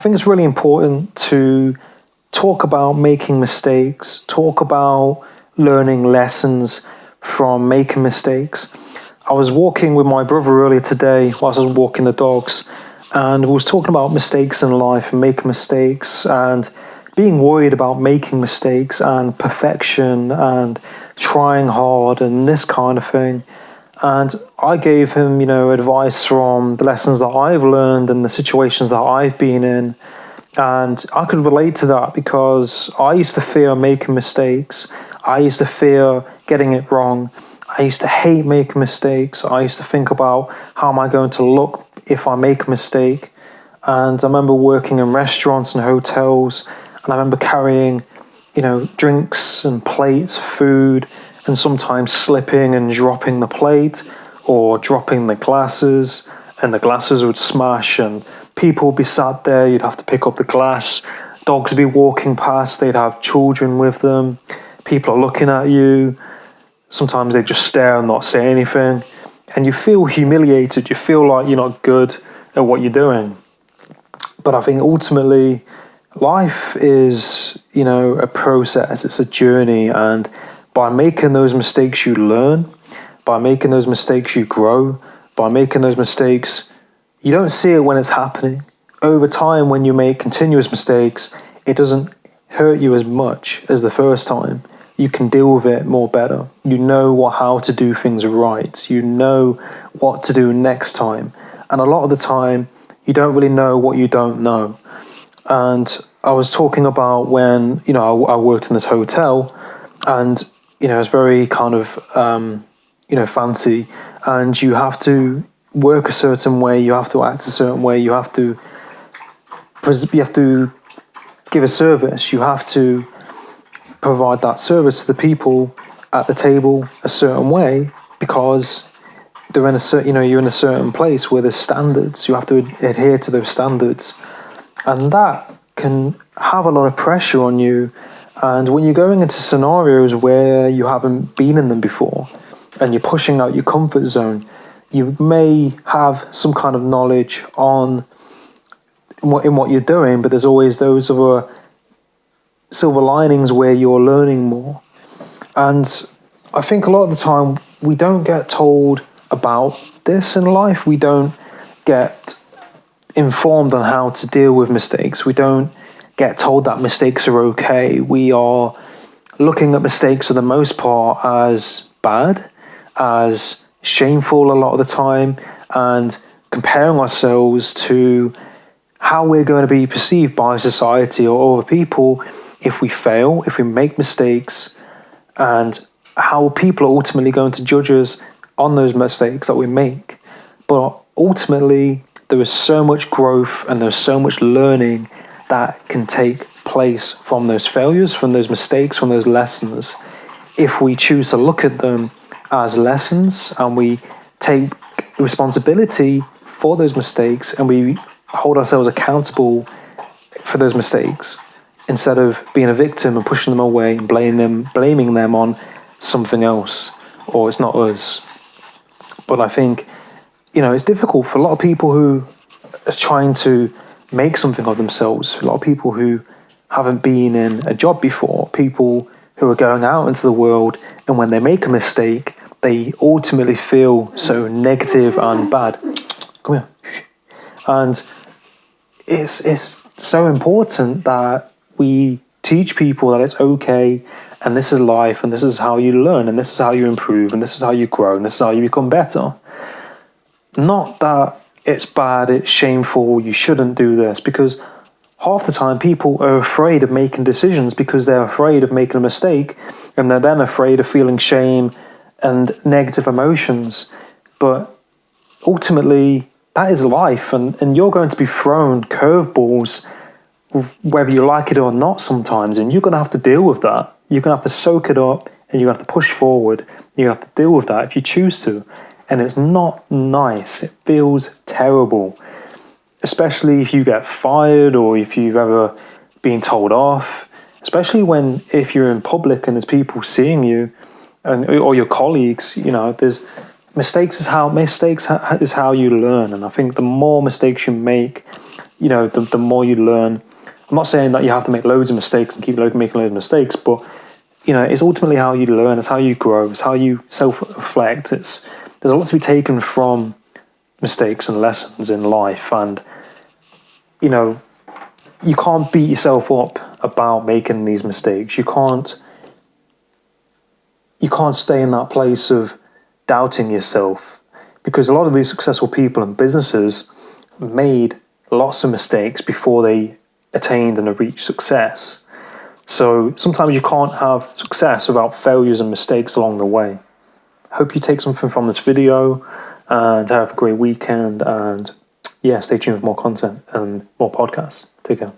I think it's really important to talk about making mistakes, talk about learning lessons from making mistakes. I was walking with my brother earlier today whilst I was walking the dogs, and we was talking about mistakes in life and making mistakes and being worried about making mistakes and perfection and trying hard and this kind of thing. And I gave him, advice from the lessons that I've learned and the situations that I've been in. And I could relate to that because I used to fear making mistakes. I used to fear getting it wrong. I used to hate making mistakes. I used to think about how am I going to look if I make a mistake. And I remember working in restaurants and hotels, and I remember carrying, drinks and plates, food, and sometimes slipping and dropping the plate or dropping the glasses, and the glasses would smash and people would be sat there, you'd have to pick up the glass, dogs would be walking past, they'd have children with them, people are looking at you, sometimes they just stare and not say anything, and you feel humiliated, you feel like you're not good at what you're doing. But I think ultimately life is, a process, it's a journey, and by making those mistakes you learn, by making those mistakes you grow, by making those mistakes you don't see it when it's happening. Over time, when you make continuous mistakes, it doesn't hurt you as much as the first time. You can deal with it more better. You know how to do things right. You know what to do next time. And a lot of the time, you don't really know what you don't know. And I was talking about when, I worked in this hotel, and, it's very kind of, fancy, and you have to work a certain way, you have to act a certain way, you have to give a service, you have to provide that service to the people at the table a certain way, because they're in a certain, you're in a certain place where there's standards, you have to adhere to those standards, and that can have a lot of pressure on you. And when you're going into scenarios where you haven't been in them before and you're pushing out your comfort zone, you may have some kind of knowledge in what you're doing, but there's always those other silver linings where you're learning more. And I think a lot of the time we don't get told about this in life. We don't get informed on how to deal with mistakes. We don't get told that mistakes are okay. We are looking at mistakes for the most part as bad, as shameful a lot of the time, and comparing ourselves to how we're going to be perceived by society or other people if we fail, if we make mistakes, and how people are ultimately going to judge us on those mistakes that we make. But ultimately, there is so much growth and there's so much learning that can take place from those failures, from those mistakes, from those lessons, if we choose to look at them as lessons and we take responsibility for those mistakes and we hold ourselves accountable for those mistakes instead of being a victim and pushing them away and blaming them on something else, or it's not us. But I think, it's difficult for a lot of people who are trying to make something of themselves, a lot of people who haven't been in a job before, people who are going out into the world, and when they make a mistake, they ultimately feel so negative and bad. Come here. And it's so important that we teach people that it's okay, and this is life, and this is how you learn, and this is how you improve, and this is how you grow, and this is how you become better. Not that it's bad, it's shameful, you shouldn't do this, because half the time people are afraid of making decisions because they're afraid of making a mistake, and they're then afraid of feeling shame and negative emotions. But ultimately, that is life, and you're going to be thrown curveballs whether you like it or not sometimes, and you're going to have to deal with that. You're going to have to soak it up, and you're going to have to push forward. You're going to have to deal with that if you choose to. And it's not nice. It feels terrible, especially if you get fired or if you've ever been told off, especially if you're in public and there's people seeing you or your colleagues. There's mistakes is how you learn. And I think the more mistakes you make, the more you learn. I'm not saying that you have to make loads of mistakes and keep making loads of mistakes, but it's ultimately how you learn, it's how you grow, it's how you self-reflect. There's a lot to be taken from mistakes and lessons in life, and you can't beat yourself up about making these mistakes. You can't stay in that place of doubting yourself, because a lot of these successful people and businesses made lots of mistakes before they attained and reached success. So sometimes you can't have success without failures and mistakes along the way. Hope you take something from this video and have a great weekend, and stay tuned for more content and more podcasts. Take care.